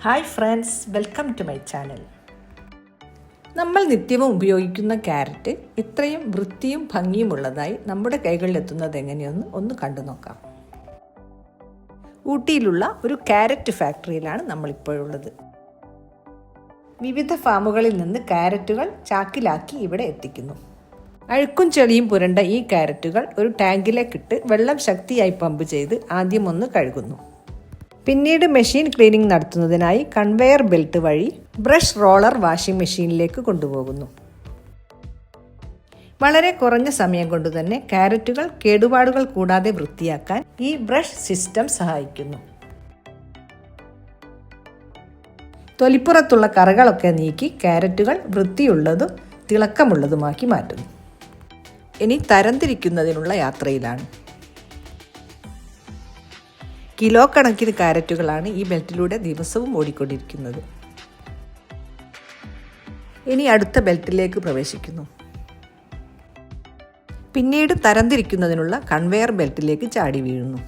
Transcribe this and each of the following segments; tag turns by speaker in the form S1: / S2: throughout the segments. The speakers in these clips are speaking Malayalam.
S1: Hi friends, welcome to my channel. നമ്മൾ നിത്യവും ഉപയോഗിക്കുന്ന ക്യാരറ്റ് ഇത്രയും വൃത്തിയും ഭംഗിയുമുള്ളതായി നമ്മുടെ കൈകളിലെത്തുന്നത് എങ്ങനെയെന്ന് ഒന്ന് കണ്ടു നോക്കാം. ഊട്ടിയിലുള്ള ഒരു ക്യാരറ്റ് ഫാക്ടറിയിലാണ് നമ്മളിപ്പോഴുള്ളത്. വിവിധ ഫാമുകളിൽ നിന്ന് ക്യാരറ്റുകൾ ചാക്കിലാക്കി ഇവിടെ എത്തിക്കുന്നു. അഴുക്കും ചെളിയും പുരണ്ട ഈ ക്യാരറ്റുകൾ ഒരു ടാങ്കിലേക്കിട്ട് വെള്ളം ശക്തിയായി പമ്പ് ചെയ്ത് ആദ്യം ഒന്ന് കഴുകുന്നു. പിന്നീട് മെഷീൻ ക്ലീനിംഗ് നടത്തുന്നതിനായി കൺവെയർ ബെൽറ്റ് വഴി ബ്രഷ് റോളർ വാഷിംഗ് മെഷീനിലേക്ക് കൊണ്ടുപോകുന്നു. വളരെ കുറഞ്ഞ സമയം കൊണ്ടുതന്നെ ക്യാരറ്റുകൾ കേടുപാടുകൾ കൂടാതെ വൃത്തിയാക്കാൻ ഈ ബ്രഷ് സിസ്റ്റം സഹായിക്കുന്നു. തൊലിപ്പുറത്തുള്ള കറകളൊക്കെ നീക്കി ക്യാരറ്റുകൾ വൃത്തിയുള്ളതും തിളക്കമുള്ളതുമാക്കി മാറ്റുന്നു. ഇനി തരംതിരിക്കുന്നതിനുള്ള യാത്രയിലാണ്. കിലോ കണക്കിന് ക്യാരറ്റുകളാണ് ഈ ബെൽറ്റിലൂടെ ദിവസവും ഓടിക്കൊണ്ടിരിക്കുന്നത്. ഇനി അടുത്ത ബെൽറ്റിലേക്ക് പ്രവേശിക്കുന്നു. പിന്നീട് തരംതിരിക്കുന്നതിനുള്ള കൺവെയർ ബെൽറ്റിലേക്ക് ചാടി വീഴുന്നു.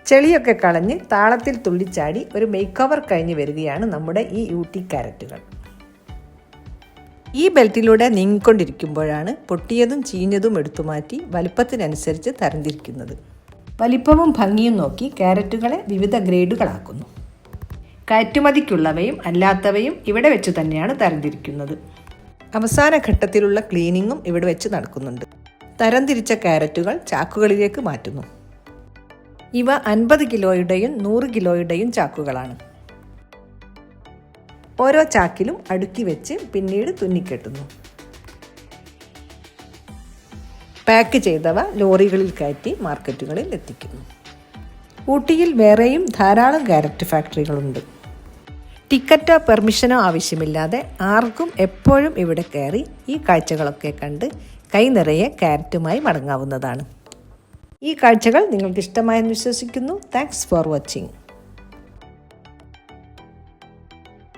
S1: ചെളിയൊക്കെ കളഞ്ഞ് താളത്തിൽ തുള്ളിച്ചാടി ഒരു മേക്ക് ഓവർ കഴിഞ്ഞ് വരികയാണ് നമ്മുടെ ഈ ഊട്ടി ക്യാരറ്റുകൾ. ഈ ബെൽറ്റിലൂടെ നീങ്ങിക്കൊണ്ടിരിക്കുമ്പോഴാണ് പൊട്ടിയതും ചീഞ്ഞതും എടുത്തുമാറ്റി വലുപ്പത്തിനനുസരിച്ച് തരംതിരിക്കുന്നത്. വലിപ്പവും ഭംഗിയും നോക്കി ക്യാരറ്റുകളെ വിവിധ ഗ്രേഡുകളാക്കുന്നു. കയറ്റുമതിക്കുള്ളവയും അല്ലാത്തവയും ഇവിടെ വെച്ച് തന്നെയാണ് തരംതിരിക്കുന്നത്. അവസാന ഘട്ടത്തിലുള്ള ക്ലീനിങ്ങും ഇവിടെ വെച്ച് നടക്കുന്നുണ്ട്. തരംതിരിച്ച ക്യാരറ്റുകൾ ചാക്കുകളിലേക്ക് മാറ്റുന്നു. ഇവ 50 കിലോയുടെയും 100 കിലോയുടെയും ചാക്കുകളാണ്. ഓരോ ചാക്കിലും അടുക്കി വെച്ച് പിന്നീട് തുന്നിക്കെട്ടുന്നു. പാക്ക് ചെയ്തവ ലോറികളിൽ കയറ്റി മാർക്കറ്റുകളിൽ എത്തിക്കുന്നു. ഊട്ടിയിൽ വേറെയും ധാരാളം ക്യാരറ്റ് ഫാക്ടറികളുണ്ട്. ടിക്കറ്റോ പെർമിഷനോ ആവശ്യമില്ലാതെ ആർക്കും എപ്പോഴും ഇവിടെ കയറി ഈ കാഴ്ചകളൊക്കെ കണ്ട് കൈ നിറയെ ക്യാരറ്റുമായി മടങ്ങാവുന്നതാണ്. ഈ കാഴ്ചകൾ നിങ്ങൾക്ക് ഇഷ്ടമായെന്ന് വിശ്വസിക്കുന്നു. Thanks for watching.